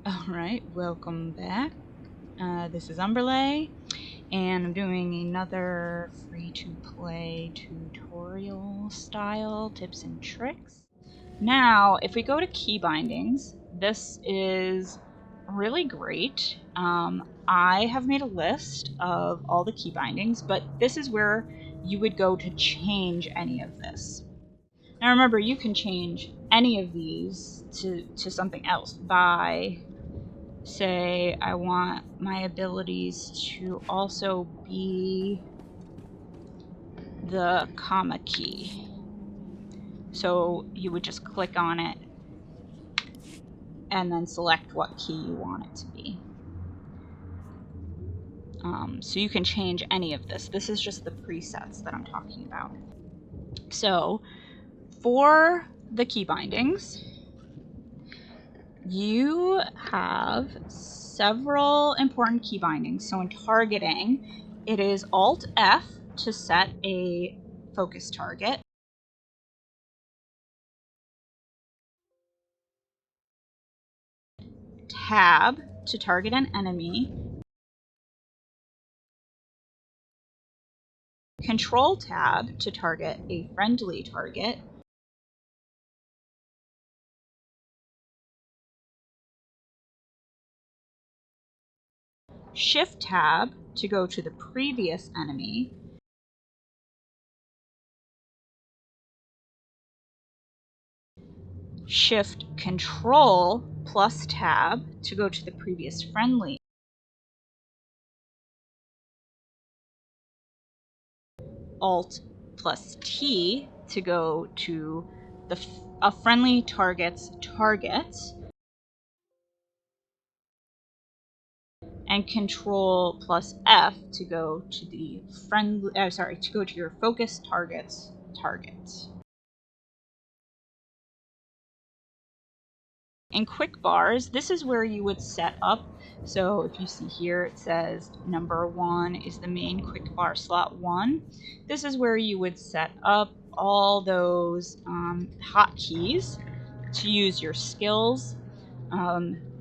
Alright, welcome back. This is Umberlay, and I'm doing another free-to-play tutorial style tips and tricks. Now, if we go to key bindings, this is really great. I have made a list of all the key bindings, but this is where you would go to change any of this. Now remember, you can change any of these to something else by, say, I want my abilities to also be the comma key. So you would just click on it and then select what key you want it to be. So you can change any of this. This is just the presets that I'm talking about. So for the key bindings, you have several important key bindings. So in targeting, it is Alt F to set a focus target. Tab to target an enemy. Control tab to target a friendly target. Shift tab to go to the previous enemy. Shift Control plus tab to go to the previous friendly. Alt plus T to go to a friendly target's target. And Control plus F to go to the to go to your focus target's target. In quick bars, this is where you would set up. So if you see here, it says number 1 is the main quick bar slot 1. This is where you would set up all those hotkeys to use your skills.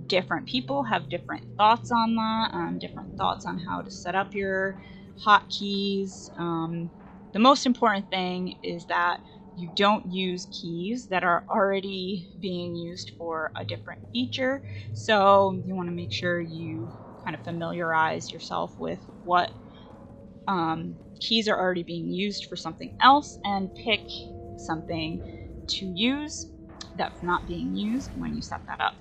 Different people have different thoughts on that, different thoughts on how to set up your hotkeys. The most important thing is that you don't use keys that are already being used for a different feature. So you want to make sure you kind of familiarize yourself with what keys are already being used for something else and pick something to use that's not being used when you set that up.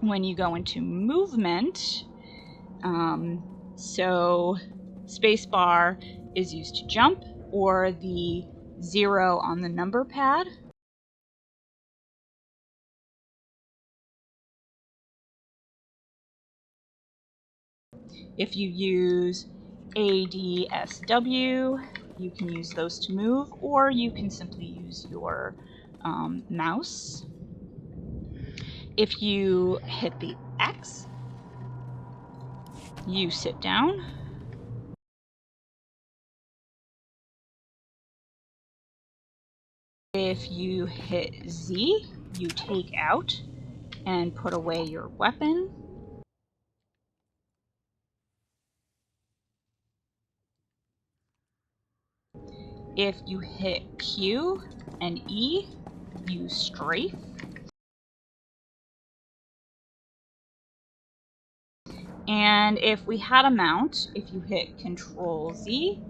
When you go into movement, so spacebar is used to jump, or the 0 on the number pad. If you use ADSW, you can use those to move, or you can simply use your mouse. If you hit the X, you sit down. If you hit Z, you take out and put away your weapon. If you hit Q and E, you strafe. And if we had a mount, if you hit Control Z,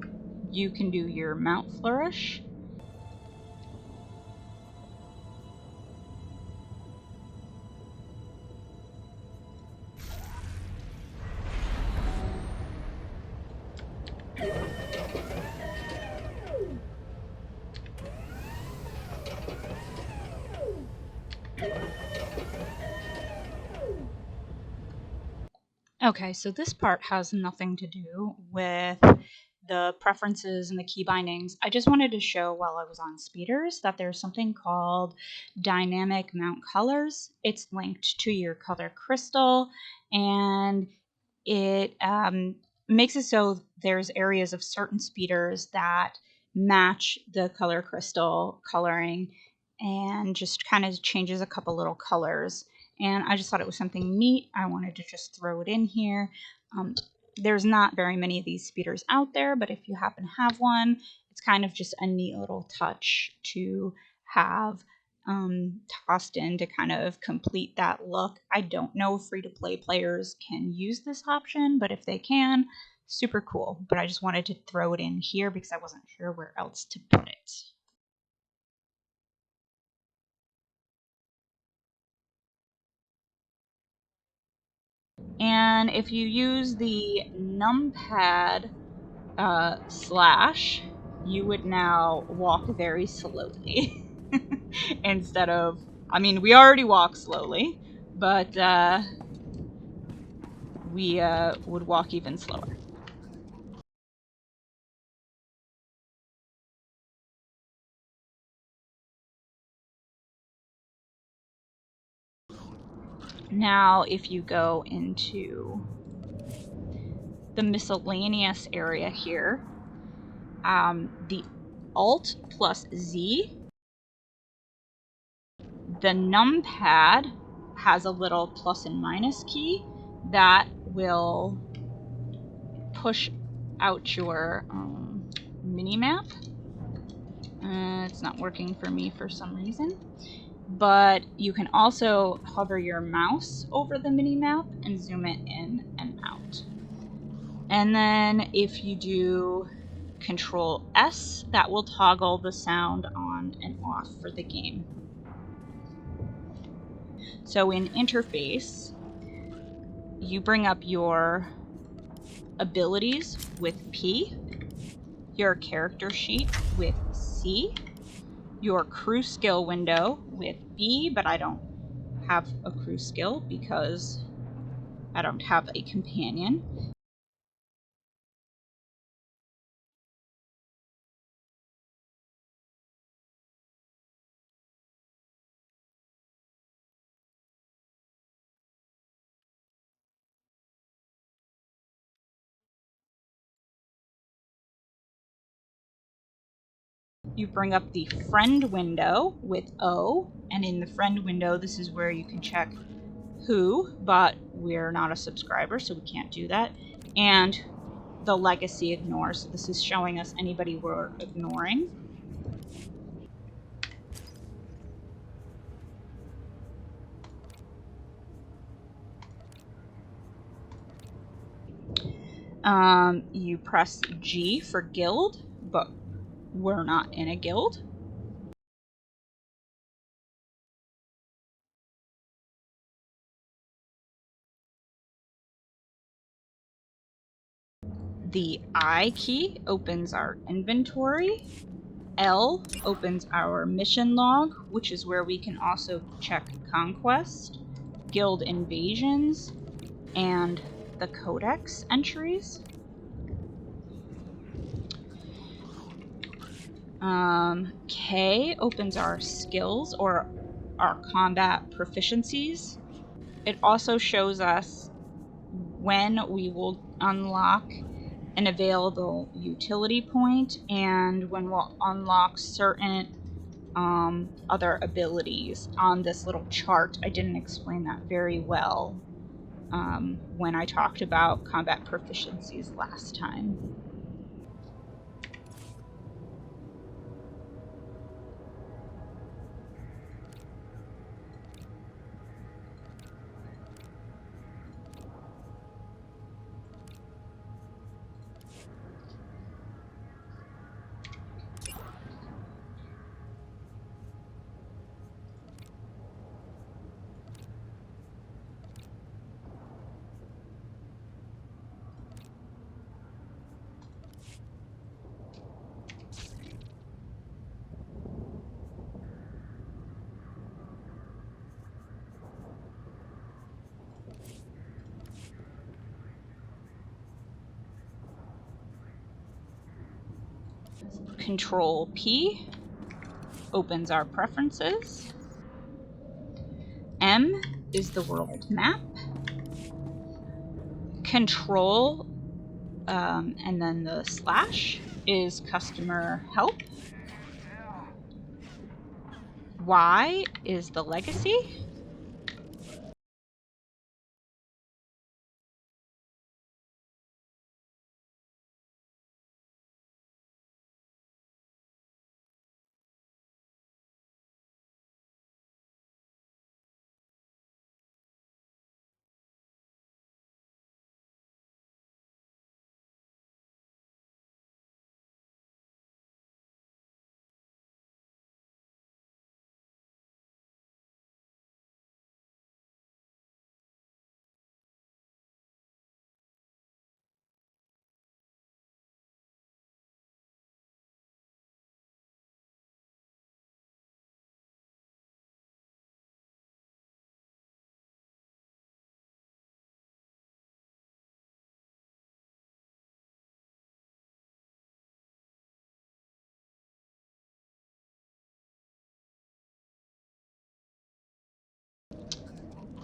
you can do your mount flourish. Okay, so this part has nothing to do with the preferences and the key bindings. I just wanted to show while I was on speeders that there's something called dynamic mount colors. It's linked to your color crystal, and it makes it so there's areas of certain speeders that match the color crystal coloring, and just kind of changes a couple little colors. and I just thought it was something neat. I wanted to just throw it in here. There's not very many of these speeders out there, but if you happen to have one, it's kind of just a neat little touch to have tossed in to kind of complete that look. I don't know if free-to-play players can use this option, but if they can, super cool. But I just wanted to throw it in here because I wasn't sure where else to put it. And if you use the numpad slash, you would now walk very slowly. Instead of, I mean, we already walk slowly, but we would walk even slower. Now, if you go into the miscellaneous area here, the Alt plus Z, the numpad has a little plus and minus key that will push out your mini-map. It's not working for me for some reason. But you can also hover your mouse over the mini-map and zoom it in and out. And then if you do Control S, that will toggle the sound on and off for the game. So in interface, you bring up your abilities with P, your character sheet with C, your crew skill window with B, but I don't have a crew skill because I don't have a companion. You bring up the friend window with O, and in the friend window, this is where you can check who, but we're not a subscriber, so we can't do that. And the legacy ignore, so this is showing us anybody we're ignoring. You press G for guild, but we're not in a guild. The I key opens our inventory. L opens our mission log, which is where we can also check conquest, guild invasions, and the codex entries. K opens our skills or our combat proficiencies. It also shows us when we will unlock an available utility point and when we'll unlock certain other abilities on this little chart. I didn't explain that very well when I talked about combat proficiencies last time. Control P opens our preferences. M is the world map. Control and then the slash is customer help. Y is the legacy.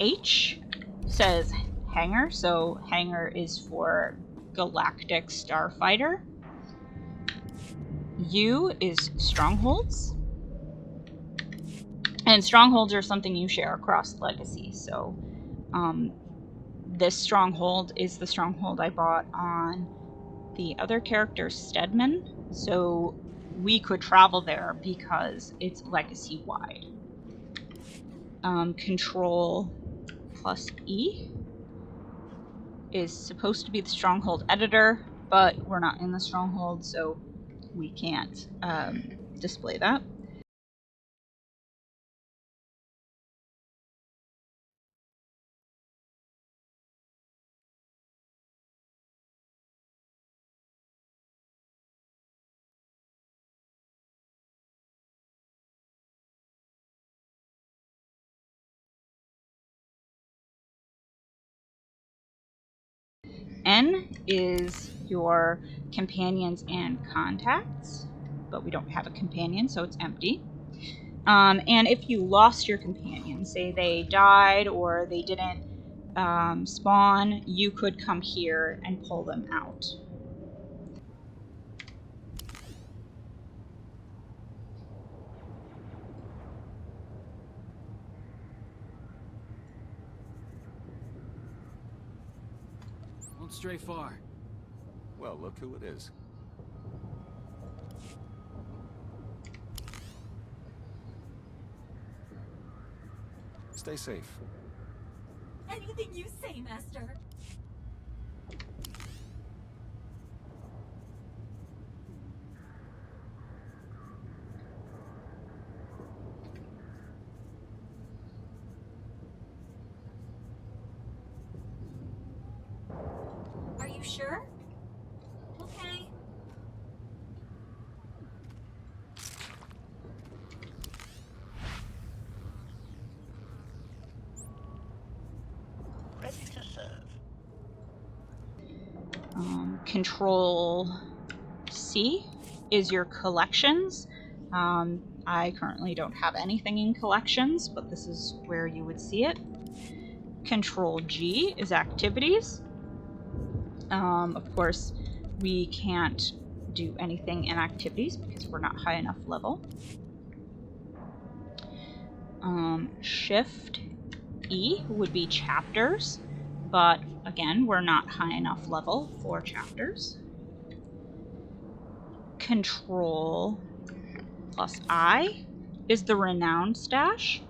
H says hangar, so hangar is for galactic starfighter. U is strongholds. And strongholds are something you share across Legacy. So this stronghold is the stronghold I bought on the other character, Stedman. So we could travel there because it's Legacy-wide. Control plus E is supposed to be the stronghold editor, but we're not in the stronghold, so we can't display that. N is your companions and contacts, but we don't have a companion, so it's empty. And if you lost your companion, say they died or they didn't spawn, you could come here and pull them out. Won't stray far. Well, look who it is. Stay safe. Anything you say, Master. Are you sure? Okay. Ready to serve. Control C is your collections. I currently don't have anything in collections, but this is where you would see it. Control G is activities. Of course, we can't do anything in activities because we're not high enough level. Shift E would be chapters, but again, we're not high enough level for chapters. Control plus I is the renowned stash.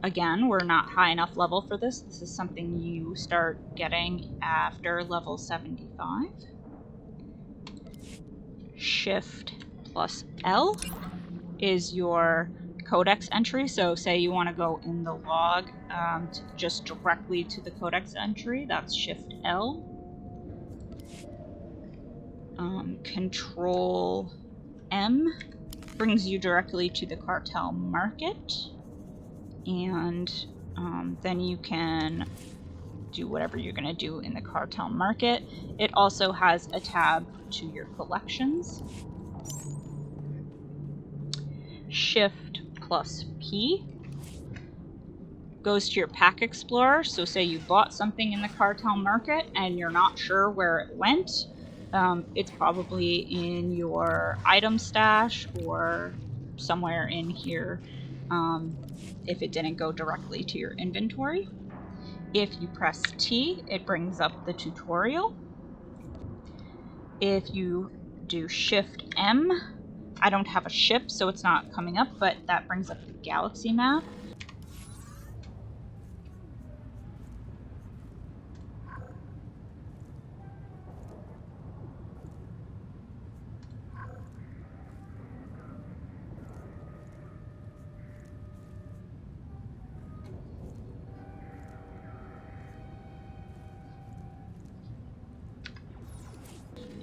Again, we're not high enough level for this. This is something you start getting after level 75. Shift plus L is your codex entry. So say you want to go in the log just directly to the codex entry, that's Shift L. Control M brings you directly to the cartel market, and then you can do whatever you're going to do in the cartel market. It also has a tab to your collections. Shift plus P goes to your pack explorer. So say you bought something in the cartel market and you're not sure where it went. It's probably in your item stash or somewhere in here if it didn't go directly to your inventory. If you press T, it brings up the tutorial. If you do Shift M, I don't have a ship, so it's not coming up, but that brings up the galaxy map.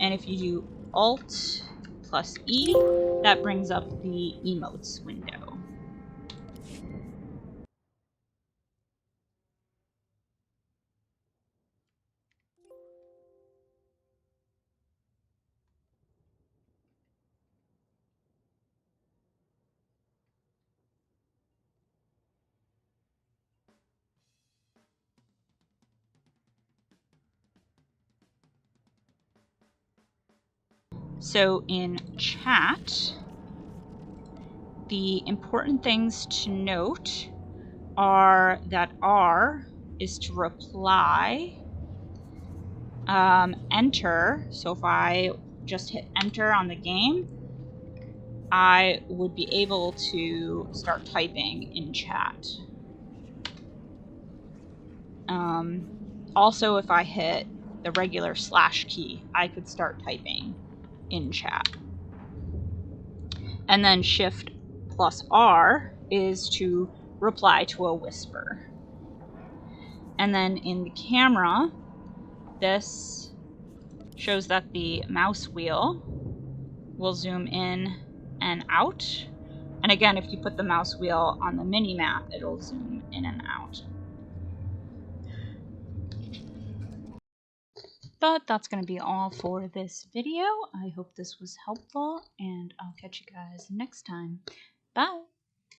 And if you do Alt plus E, that brings up the emotes window. So in chat, the important things to note are that R is to reply, enter, so if I just hit enter on the game, I would be able to start typing in chat. Also, if I hit the regular / key, I could start typing in chat. And then Shift + R is to reply to a whisper. And then in the camera, this shows that the mouse wheel will zoom in and out. And again, if you put the mouse wheel on the mini map, it'll zoom in and out. But that's going to be all for this video. I hope this was helpful, and I'll catch you guys next time. Bye!